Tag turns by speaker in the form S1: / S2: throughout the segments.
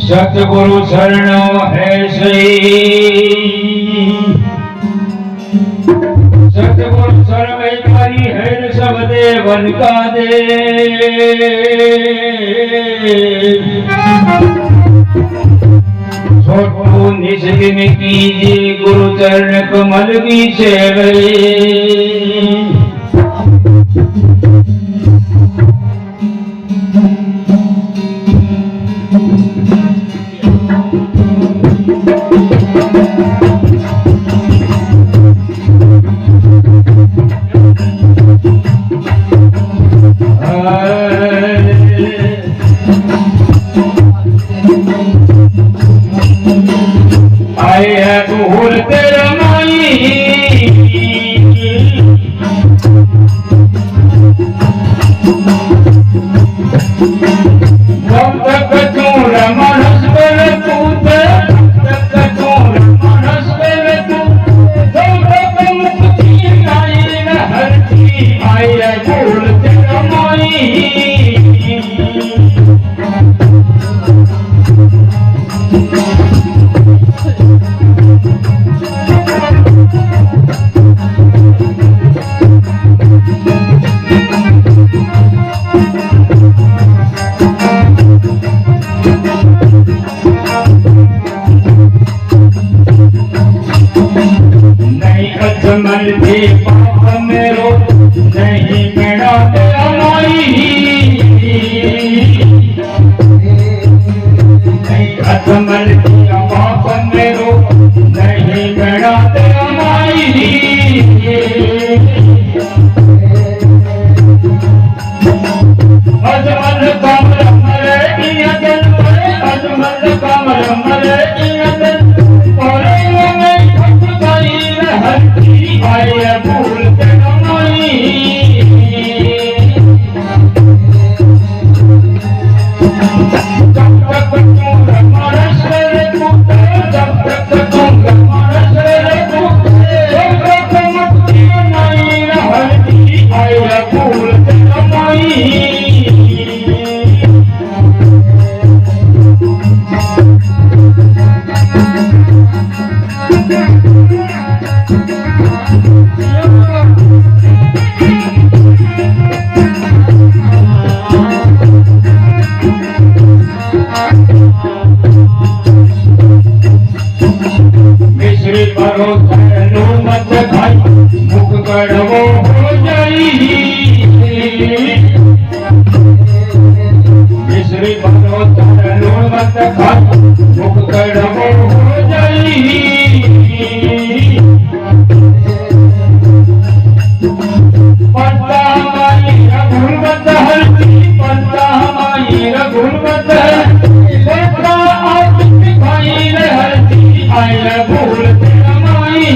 S1: सतगुरु शरणो है सही, सतगुरु सर्वैकारी है सब देवन का दे। छोटू निष्दिन कीजिए गुरु चरण कमल की सेवई। अजमल भी पाप मेरो नहीं मेरा अमाई, नहीं अजमल भी पाप मेरो नहीं मेरा अमाई। अजमल कमल मरे अजल मरे, अजमल कमल मरे अजल और आया भूल कमाई। जब तक तू हमारा शर टूटे, जब तक तू हमारा शर टूटे, जब तक मुक्ति नहीं रहती आया भूल कमाई। मिश्री परो तनु मत खाई मुख कड़वो हो जाई। मिश्री परो तनु मत खाई मुख कड़वो हो जाई। पंता हमारी रघुमत हरती, पंता हमारी रघुमत हरती, पंता आप दिखाई हरती आया भूल कमाई।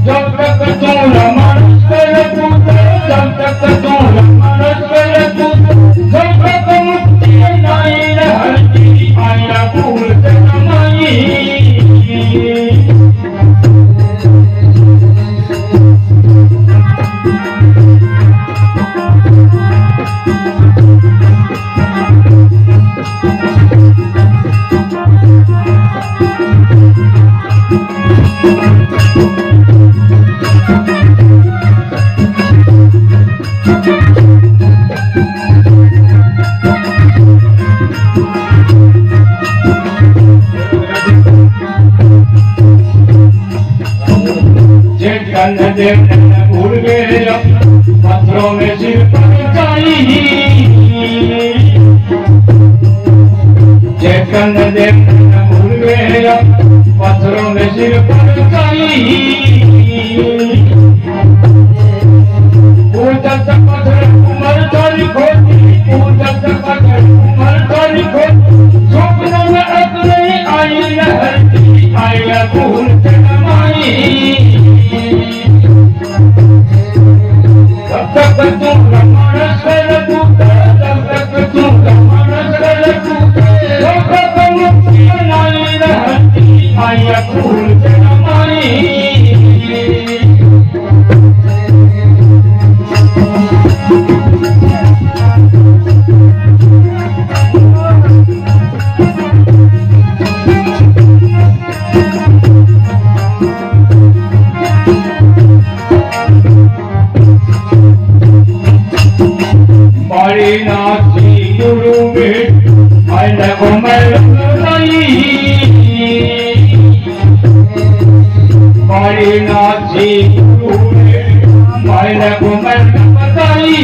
S1: जब तक तू रमण कर तूते, जब तक तू रमण कर तूते, जब तक मुक्ति नहीं रहती आया भूल कमाई। भूल गए पत्थरों में सिर पर जाई। चेतन देव भूल गए पत्थरों में सिर पर जाई। पूजत पत्थर उमर थारी खोती, पूजत पत्थर उमर थारी खोती, स्वप्न में अगले आई रहती आया भूल कमाई। जब तक तू रमण कर तूते, जब तक तू रमण कर तूते, जब तक मुक्ति नहीं रहती आया फूल जमाई बड़ी नाची गुरु में आई लगो मैं नहीं बड़ी नाची गुरु में आई लगो मैं बताई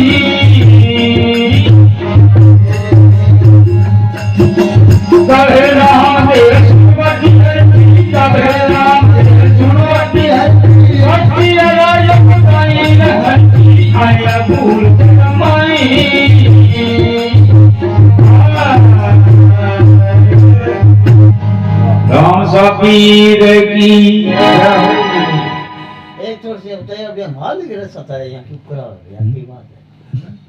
S1: कहे राम दे सुनवती है कहे राम दे सुनवती है भक्ति राज बताई रहती आई भूल फकीर की
S2: एक थोड़ी सी बताइए अब यहाँ माल गिरा सता है यहाँ की करा यहाँ की बात है